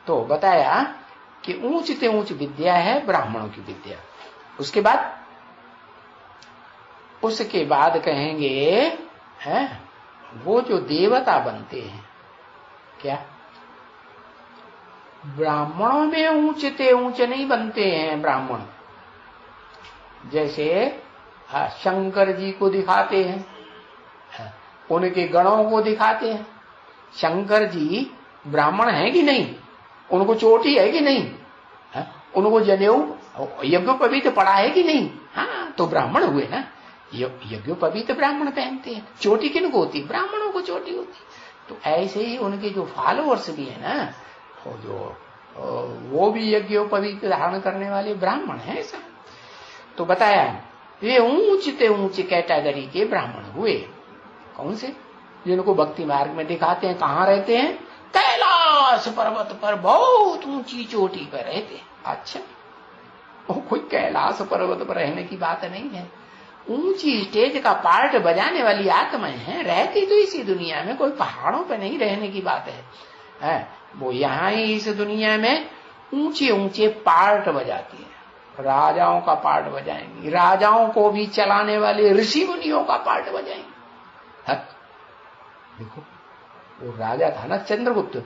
तो बताया कि ऊंच से ऊंच विद्या है ब्राह्मणों की विद्या। उसके बाद कहेंगे है वो जो देवता बनते हैं, क्या ब्राह्मणों में ऊंचे से ऊंचे नहीं बनते हैं ब्राह्मण। जैसे शंकर जी को दिखाते हैं, उनके गणों को दिखाते हैं। शंकर जी ब्राह्मण है कि नहीं? उनको चोटी है कि नहीं? उनको जनेऊ यज्ञोपवीत पड़ा है कि नहीं? हाँ, तो ब्राह्मण हुए ना। यज्ञोपवीत ब्राह्मण पहनते हैं। चोटी किनको होती? ब्राह्मणों को चोटी होती। तो ऐसे ही उनके जो फॉलोअर्स भी है ना, वो भी यज्ञोपवीत धारण करने वाले ब्राह्मण है सब। तो बताया ये ऊंचे ऊंचे कैटेगरी के ब्राह्मण हुए। कौन से? जिनको भक्ति मार्ग में दिखाते हैं। कहाँ रहते हैं? कैलाश पर्वत पर बहुत ऊंची चोटी पर रहते हैं। अच्छा, कोई कैलाश पर्वत पर रहने की बात नहीं है। ऊंची स्टेज का पार्ट बजाने वाली आत्माएं हैं, रहती तो इसी दुनिया में, कोई पहाड़ों पर नहीं रहने की बात है। वो यहाँ ही इस दुनिया में ऊंचे ऊंचे पार्ट बजाती है। राजाओं का पार्ट बजाएंगी, राजाओं को भी चलाने वाले ऋषि मुनियों का पार्ट बजाएंगे। देखो वो राजा था ना चंद्रगुप्त,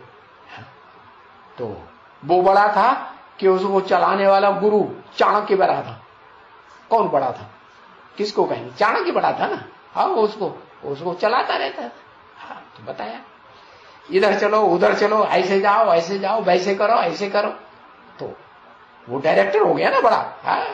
तो वो बड़ा था कि उसको चलाने वाला गुरु चाणक्य बड़ा था। कौन बड़ा था? किसको कहेंगे? चाणक्य बड़ा था ना। हाँ, उसको चलाता रहता था। हाँ, तो बताया इधर चलो उधर चलो, ऐसे जाओ वैसे करो ऐसे करो, तो वो डायरेक्टर हो गया ना बड़ा। हाँ,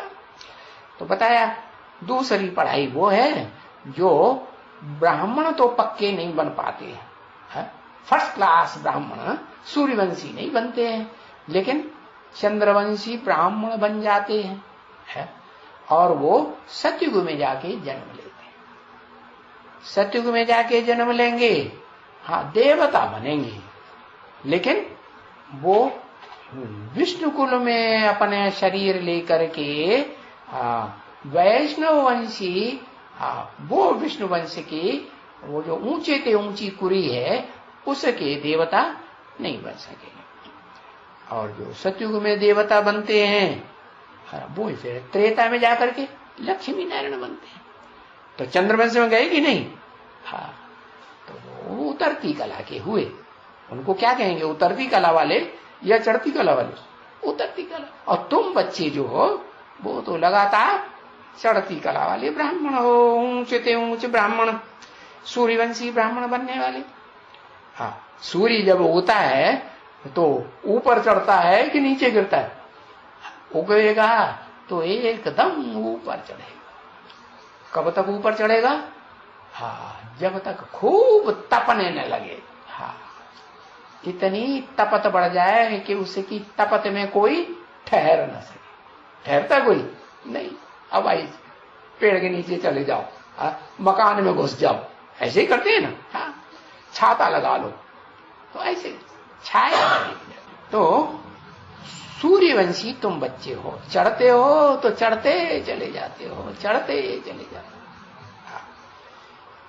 तो बताया दूसरी पढ़ाई वो है जो ब्राह्मण तो पक्के नहीं बन पाते हैं। फर्स्ट क्लास ब्राह्मण सूर्यवंशी नहीं बनते हैं, लेकिन चंद्रवंशी ब्राह्मण बन जाते हैं। और वो सतयुग में जाके जन्म लेते हैं। सतयुग में जाके जन्म लेंगे, हाँ, देवता बनेंगे, लेकिन वो विष्णु कुल में अपने शरीर लेकर के वैष्णव वंशी, वो विष्णु वंश की वो जो ऊंचे से ऊंची कुरी है उसके देवता नहीं बन सकेंगे। और जो सतयुग में देवता बनते हैं वो फिर त्रेता में जाकर के लक्ष्मी नारायण बनते हैं। तो चंद्रवंश में गए कि नहीं? हाँ, तो वो उतरती कला के हुए। उनको क्या कहेंगे? उतरती कला वाले या चढ़ती कला वाले? उतरती कला। और तुम बच्चे जो हो वो तो लगातार चढ़ती कला वाले ब्राह्मण हो, ऊंचे से ऊंचे ब्राह्मण, सूर्यवंशी ब्राह्मण बनने वाले। हाँ, सूर्य जब होता है तो ऊपर चढ़ता है कि नीचे गिरता है? उगेगा तो एकदम ऊपर चढ़ेगा। कब तक ऊपर चढ़ेगा? हाँ, जब तक खूब तपने न लगे। हाँ, इतनी तपत बढ़ जाए कि उसकी तपत में कोई ठहर न सके। ठहरता कोई नहीं। अब आई पेड़ के नीचे चले जाओ, मकान में घुस जाओ, ऐसे ही करते हैं ना। हाँ, छाता लगा लो तो ऐसे छाया। तो सूर्यवंशी तुम बच्चे हो, चढ़ते हो तो चढ़ते चले जाते हो, चढ़ते चले जाते हो। हाँ,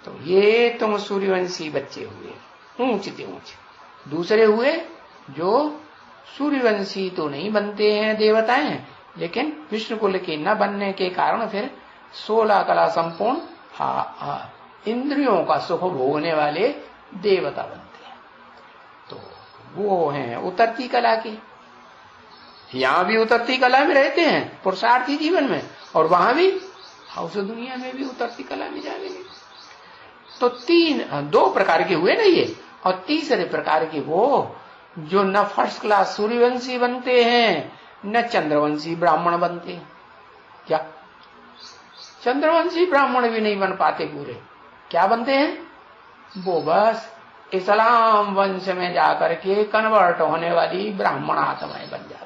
तो ये तुम सूर्यवंशी बच्चे हुए, ऊंचे से ऊंचे। दूसरे हुए जो सूर्यवंशी तो नहीं बनते हैं देवताएं, लेकिन विष्णु कुल के न बनने के कारण फिर 16 कला संपूर्ण, हाँ, इंद्रियों का सुख भोगने वाले देवता बनते हैं। तो वो हैं उतरती कला के। यहां भी उतरती कला में रहते हैं पुरुषार्थी जीवन में, और वहां भी उस दुनिया में भी उतरती कला में जाएंगे। तो 2 प्रकार के हुए ना ये। और तीसरे प्रकार के वो जो न फर्स्ट क्लास सूर्यवंशी बनते हैं न चंद्रवंशी ब्राह्मण बनते हैं। क्या चंद्रवंशी ब्राह्मण भी नहीं बन पाते पूरे? क्या बनते हैं? वो बस इस्लाम वंश में जाकर के कन्वर्ट होने वाली ब्राह्मण आत्माएं बन जाती है।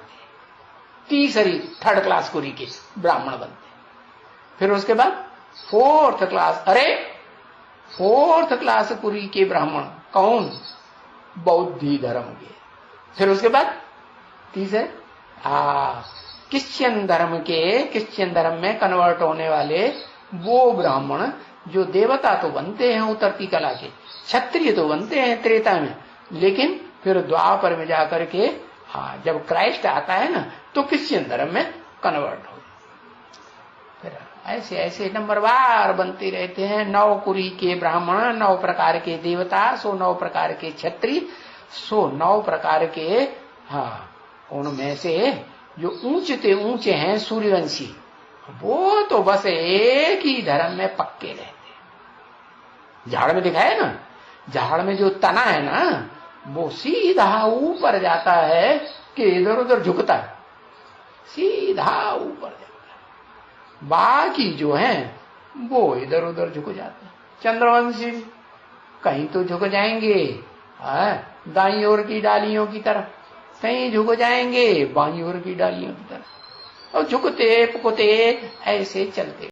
तीसरी 3rd क्लास कुरी के ब्राह्मण बनते हैं। फिर उसके बाद 4th क्लास, अरे 4th क्लास कुरी के ब्राह्मण कौन? बौद्धि धर्म के। फिर उसके बाद तीसरे क्रिश्चियन धर्म के, क्रिश्चियन धर्म में कन्वर्ट होने वाले वो ब्राह्मण जो देवता तो बनते हैं उतरती कला के, क्षत्रिय तो बनते हैं त्रेता में, लेकिन फिर द्वापर में जाकर के हाँ, जब क्राइस्ट आता है ना तो क्रिश्चियन धर्म में कन्वर्ट हो। फिर ऐसे ऐसे नंबरवार बनते रहते हैं। 9 कुरी के ब्राह्मण, 9 प्रकार के देवता, 9 प्रकार के क्षत्रिय, 9 प्रकार के, हाँ, उनमें से जो ऊंचे ऊंचे हैं सूर्यवंशी, वो तो बस एक ही धर्म में पक्के रहते हैं। झाड़ में दिखाया ना, झाड़ में जो तना है ना वो सीधा ऊपर जाता है कि इधर उधर झुकता है, सीधा ऊपर जाता है। बाकी जो हैं वो इधर उधर झुक जाते हैं। चंद्रवंशी कहीं तो झुक जाएंगे दाईं ओर की डालियों की तरफ, कहीं झुक जाएंगे बाईं ओर की डालियों की तरफ, और झुकते पुकते ऐसे चलते।